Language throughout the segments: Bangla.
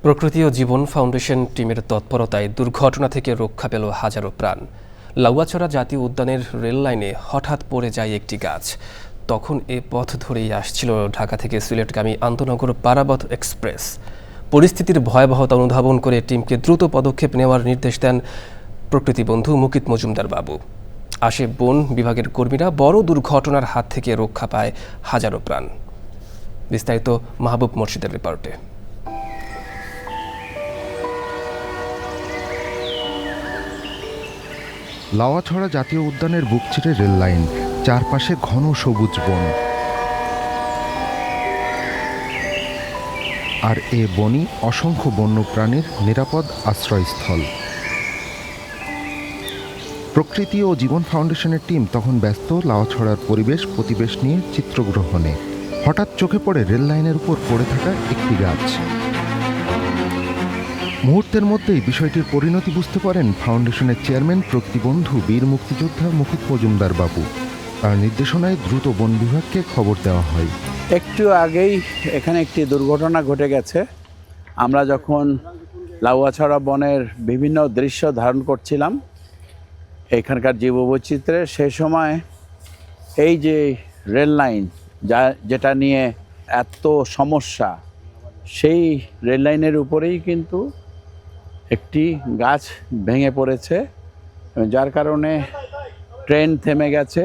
প্রকৃতি ও জীবন ফাউন্ডেশন টিমের তৎপরতায় দুর্ঘটনা থেকে রক্ষা পেল হাজারো প্রাণ। লাউয়াছড়া জাতীয় উদ্যানের রেল লাইনে হঠাৎ পড়ে যায় একটি গাছ। তখন এ পথ ধরেই আসছিল ঢাকা থেকে সিলেটগামী আন্তনগর পারাবত এক্সপ্রেস। পরিস্থিতির ভয়াবহতা অনুধাবন করে টিমকে দ্রুত পদক্ষেপ নেওয়ার নির্দেশ দেন প্রকৃতি বন্ধু মুকিত মজুমদার বাবু। আসে বন বিভাগের কর্মীরা। বড় দুর্ঘটনার হাত থেকে রক্ষা পায় হাজারো প্রাণ। বিস্তারিত মাহবুব মুর্শিদের রিপোর্টে। লাউয়াছড়া জাতীয় উদ্যানের বুক চিরে রেল লাইন, চারপাশে ঘন সবুজ বন। আর এ বনই অসংখ্য বন্যপ্রাণীর নিরাপদ আশ্রয়স্থল। প্রকৃতি ও জীবন ফাউন্ডেশনের টিম তখন ব্যস্ত লাউয়াছড়ার পরিবেশ প্রতিবেশ নিয়ে চিত্রগ্রহণে। হঠাৎ চোখে পড়ে রেল লাইনের উপর পড়ে থাকা একটি গাছ। মুহূর্তের মধ্যেই বিষয়টির পরিণতি বুঝতে পারেন ফাউন্ডেশনের চেয়ারম্যান প্রকৃতিবন্ধু বীর মুক্তিযোদ্ধা মুকিত মজুমদার বাবু। তার নির্দেশনায় দ্রুত বন বিভাগকে খবর দেওয়া হয়। একটু আগেই এখানে একটি দুর্ঘটনা ঘটে গেছে। আমরা যখন লাউয়াছড়া বনের বিভিন্ন দৃশ্য ধারণ করছিলাম এখানকার জীববৈচিত্র্যের, সেই সময় এই যে রেল লাইন যেটা নিয়ে এত সমস্যা, সেই রেল লাইনের উপরেই কিন্তু একটি গাছ ভেঙে পড়েছে, যার কারণে ট্রেন থেমে গেছে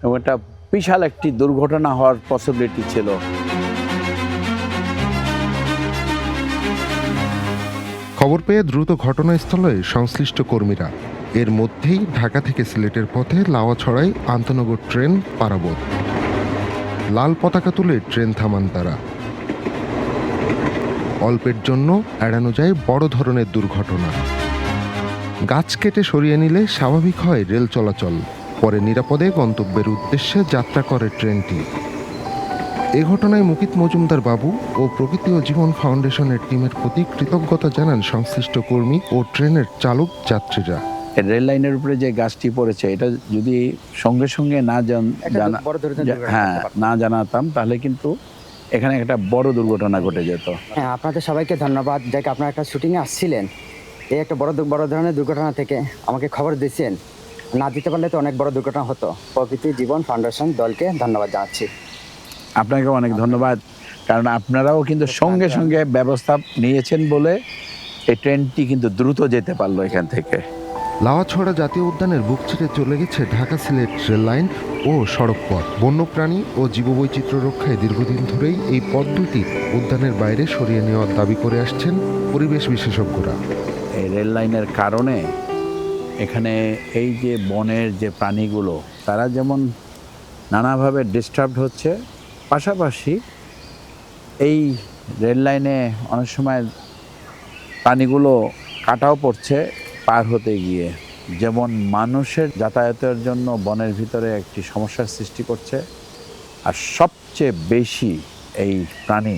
এবং এটা বিশাল একটি দুর্ঘটনা হওয়ার পসিবিলিটি ছিল। খবর পেয়ে দ্রুত ঘটনাস্থলে সংশ্লিষ্ট কর্মীরা। এর মধ্যেই ঢাকা থেকে সিলেটের পথে লাউয়াছড়ায় আন্তনগর ট্রেন পারাবত। লাল পতাকা তুলে ট্রেন থামান তারা। অল্পের জন্য এড়ানো যায় বড় ধরনের দুর্ঘটনা। গাছ কেটে সরিয়ে নিলে স্বাভাবিক হয় রেল চলাচল। পরে নিরাপদে গন্তব্যের উদ্দেশ্যে যাত্রা করে ট্রেনটি। এ ঘটনায় মুকিত মজুমদার বাবু ও প্রকৃতি ও জীবন ফাউন্ডেশনের টিমের প্রতি কৃতজ্ঞতা জানান সংশ্লিষ্ট কর্মী ও ট্রেনের চালক যাত্রীরা। রেল লাইনের উপরে যে গাছটি পড়েছে, এটা যদি সঙ্গে সঙ্গে না জানাতাম তাহলে কিন্তু এখানে একটা বড় দুর্ঘটনা ঘটে যেত। হ্যাঁ, আপনাদের সবাইকে ধন্যবাদ। যাকে আপনারা একটা শুটিংয়ে আসছিলেন, এই একটা বড় ধরনের দুর্ঘটনা থেকে আমাকে খবর দিয়েছেন। না দিতে পারলে তো অনেক বড় দুর্ঘটনা হতো। প্রকৃতি জীবন ফাউন্ডেশন দলকে ধন্যবাদ জানাচ্ছি। আপনাকে অনেক ধন্যবাদ, কারণ আপনারাও কিন্তু সঙ্গে সঙ্গে ব্যবস্থা নিয়েছেন বলে এই ট্রেনটি কিন্তু দ্রুত যেতে পারলো এখান থেকে। লাউয়াছড়া জাতীয় উদ্যানের বুক চিরে চলে গেছে ঢাকা সিলেট রেল লাইন ও সড়ক পথ। বন্যপ্রাণী ও জীববৈচিত্র্য রক্ষায় দীর্ঘদিন ধরেই এই পথ দুটি উদ্যানের বাইরে সরিয়ে নেওয়ার দাবি করে আসছেন পরিবেশ বিশেষজ্ঞরা। এই রেল লাইনের কারণে এখানে এই যে বনের যে প্রাণীগুলো, তারা যেমন নানাভাবে ডিস্টার্বড হচ্ছে, পাশাপাশি এই রেল লাইনে অনেক সময় প্রাণীগুলো কাটাও পড়ছে পার হতে গিয়ে। যেমন মানুষের যাতায়াতের জন্য বনের ভিতরে একটি সমস্যার সৃষ্টি করছে, আর সবচেয়ে বেশি এই প্রাণী,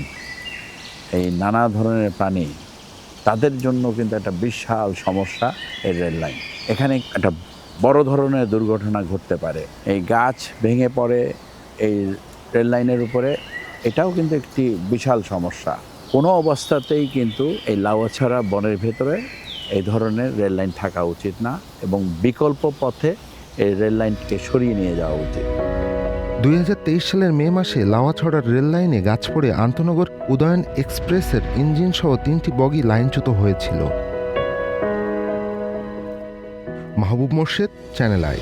এই নানা ধরনের প্রাণী, তাদের জন্য কিন্তু একটা বিশাল সমস্যা এই রেল লাইন। এখানে একটা বড় ধরনের দুর্ঘটনা ঘটতে পারে। এই গাছ ভেঙে পড়ে এই রেল লাইনের উপরে, এটাও কিন্তু একটি বিশাল সমস্যা। কোনো অবস্থাতেই কিন্তু এই লাউয়াছড়া বনের ভেতরে এই ধরনের রেল লাইন থাকা উচিত না, এবং বিকল্প পথে এই রেল লাইনকে সরিয়ে নিয়ে যাওয়া উচিত। 2023 সালের মে মাসে লাউয়াছড়ার রেল লাইনে গাছ পড়ে আন্তনগর উদয়ন এক্সপ্রেসের ইঞ্জিন সহ 3টি বগি লাইনচ্যুত হয়েছিল। মাহবুব মোর্শেদ, চ্যানেল আই।